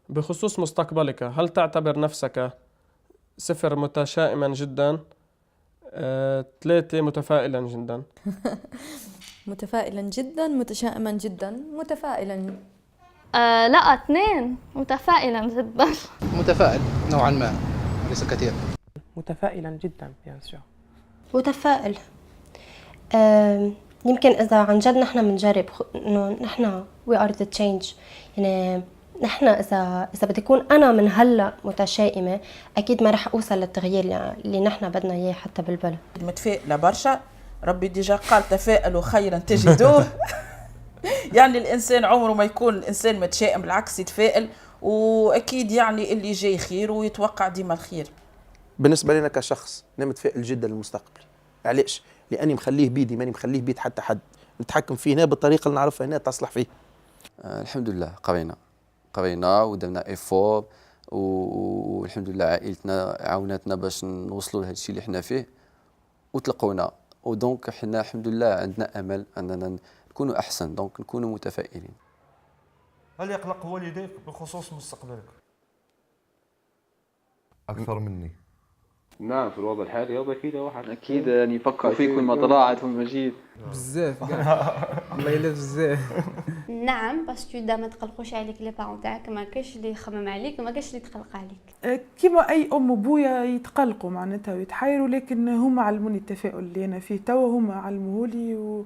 بخصوص مستقبلك، هل تعتبر نفسك 0 متشائما جدا، 3 متفائلا جدا؟ متفائلا جدا، متشائما جدا، متفائلا. لا 2 متفائلا جدا. متفائل نوعا ما وليس كثير. متفائلا جدا بيان سور. متفائل. يمكن إذا عن جد نحن بنجرب إنه نحن we are the change، يعني نحن إذا بدي أكون أنا من هلا متشائمة أكيد ما رح أوصل للتغيير اللي نحن بدنا إياه حتى بالبلد. متفائلة برشا، ربي ديجا قال تفائلوا خيرا تجدوه. يعني الإنسان عمره ما يكون الإنسان متشائم، بالعكس يتفائل، وأكيد يعني اللي جاي خير ويتوقع ديما الخير. بالنسبة لنا كشخص أنا متفائل جدا للمستقبل. علاش؟ لأني مخليه بيدي، ماني مخليه بيد حتى حد، نتحكم فيه هنا بالطريقة اللي نعرفها هنا تصلح فيه. الحمد لله قرينا ودرنا ايفور، والحمد لله عائلتنا عاونتنا باش نوصلوا لهذا الشيء اللي احنا فيه وتلقونا، ودونك احنا الحمد لله عندنا امل اننا نكونوا احسن، دونك نكونوا متفائلين. هل يقلق والديك بخصوص مستقبلك؟ أكثر مني. نعم، في الوضع الحالي هذا أكيد واحد أكيد يعني يفكر فيكم ما طلعت مجيد بزاف الله يلا بزاف. نعم باسكو دا ما تقلقوش عليك لي بارون تاعك، ما كاينش اللي يخمم عليك وما كاينش اللي يتقلق عليك. كيما اي ام وبويا يتقلقوا معناتها ويتحيروا، لكن هما علموني التفاؤل اللي انا فيه توا، هما علموهولي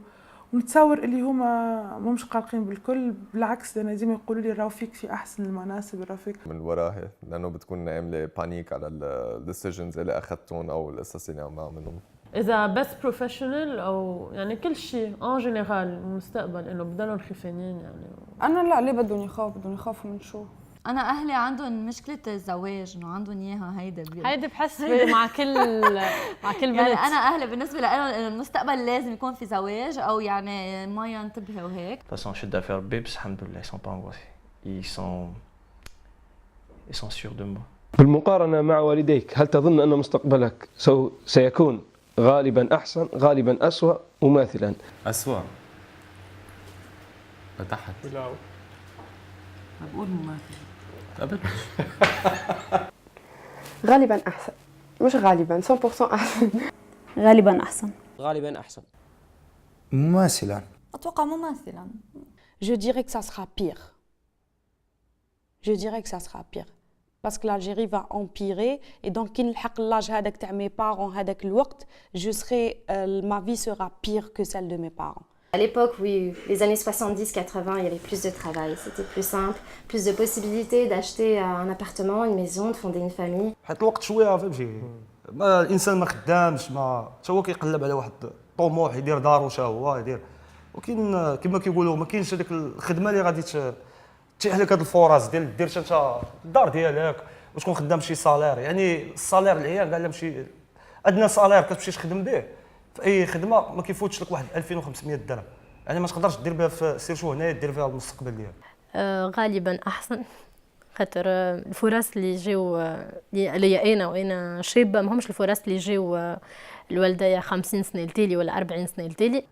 ونتصور اللي هما مش قلقين بالكل، بالعكس انا ديما يقولوا لي راهو فيك في احسن المناصب، راهو فيك من وراه، لانه بتكون عامله بانيك على الديسيجنز اللي اخذتهم او القصص اللي عم بعملهم. اذا بس بروفيشنال او يعني كل شيء اون جينيرال المستقبل انه بضلهم خايفين يعني. انا لا، ليه بدهم يخافوا من شو؟ انا اهلي عندهم مشكله الزواج، انه عندهم اياها هيدي بحس مع كل بنت. يعني انا اهلي بالنسبه لهم انه المستقبل لازم يكون في زواج او يعني ما ينتبهوا هيك. فاصون شد في ربي بس الحمد لله ils sont pas angoissés, ils sont sûrs de moi. بالمقارنة مع والديك، هل تظن أن مستقبلك سيكون غالبا أحسن، غالبا أسوأ، مماثلا؟ أسوأ لتحت. لا بقول مماثل أبد. غالبا أحسن، مش غالبا 100% أحسن. غالبا أحسن. غالبا أحسن. مماثلا. أتوقع مماثلا. Je dirais que ça sera pire. Je dirais que ça sera pire. Parce que l'Algérie va empirer et donc كي نلحق l'âge هذاك تاع mes parents هذاك الوقت je serai ma vie sera pire que celle de mes parents. À l'époque, oui, les années 70-80, il y avait plus de travail, c'était plus simple, plus de possibilités d'acheter un appartement, une maison, de fonder une famille. حيت الوقت شويه فهمتي، ما الانسان ما خدامش، ما حتى هو كيقلب على واحد طموح يدير دارو شا هو يدير، ولكن كما كيقولوا ما كاينش هذيك الخدمه اللي غادي تتيح لك هاد الفرص ديال دير انت الدار ديالك وتكون خدام شي صالير، يعني الصالير العيان كاع ماشي ادنى صالير كتمشي تخدم به في اي خدمه ما كيفوتش لك واحد 2500 درهم، يعني ما تقدرش دير بها في سير شو هنا دير فيها المستقبل ديالك. غالبا احسن، خاطر الفرص اللي يجيو ليا انا وانا شابه ماهمش الفرص اللي يجيو الوالده 50 سنه لتالي ولا 40 سنه لتالي.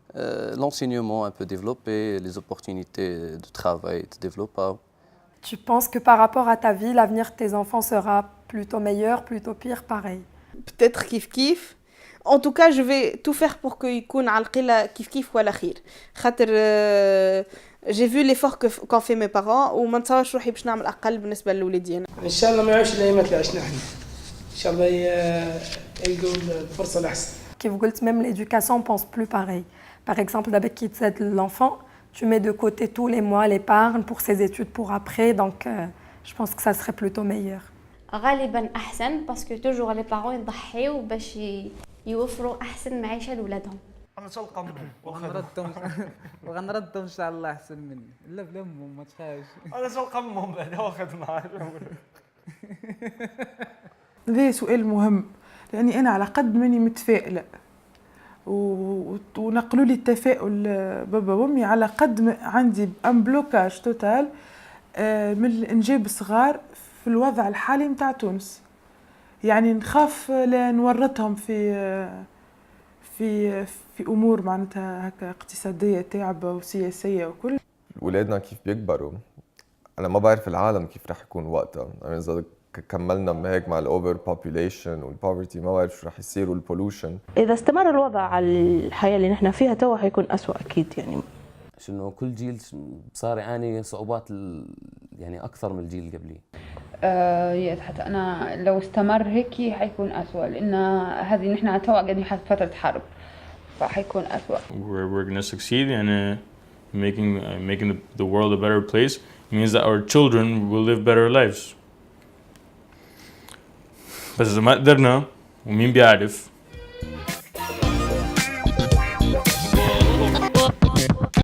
L'enseignement un peu développé, les opportunités de travail se développent. Tu penses que par rapport à ta vie, l'avenir de tes enfants sera plutôt meilleur, plutôt pire, pareil? Peut-être كيف. En tout cas, je vais tout faire pour que يكون على القلة كيف ولا خير. خاطر j'ai vu l'effort qu'ont fait mes parents وما نتصورش روحي باش نعمل أقل بالنسبة لولادي أنا. إن شاء الله ما يعيش الأيامات اللي عشنا إحنا. إن شاء الله يلقوا الفرصة الأحسن. كيف قلت même l'éducation pense plus pareil. Par exemple, d'abord qui t'aide l'enfant, tu mets de côté tous les mois l'épargne pour ses études pour après, donc je pense que ça serait plutôt meilleur. غالبا احسن باسكو توجور لي بارون يضحيو باش يوفروا احسن معيشه لولادهم. انا تلقى وغنردهم ان شاء الله احسن مني، لا بلا امهم ما تخافش. انا تلقى امهم بعدا واخد معاه. هذا سؤال مهم، لاني انا على قد ماني متفائله ونقلوا لي التفاؤل بابا وامي، على قد عندي ان بلوكاج توتال من الانجاب الصغار في الوضع الحالي متاع تونس. يعني نخاف لا نورطهم في امور معناتها هكا اقتصاديه تعبه وسياسيه وكل. ولادنا كيف بيكبروا انا ما بعرف العالم كيف رح يكون وقتها، يعني اذا كملنا هيك مع الاوفر بوبوليشن والبوفرتي ما بعرف شو رح يصير والبولوشن. اذا استمر الوضع على الحياه اللي نحن فيها توا حيكون اسوء اكيد. يعني انه كل جيل صار يعاني صعوبات يعني اكثر من الجيل اللي قبليه. يس حتى انا لو استمر هيك حيكون اسوء، لان هذه نحن توا قاعدين فتره حرب فحيكون اسوء. We're going to succeed in making the world a better place. It means that our children will live better lives. بس إذا ما قدرنا ومين بيعرف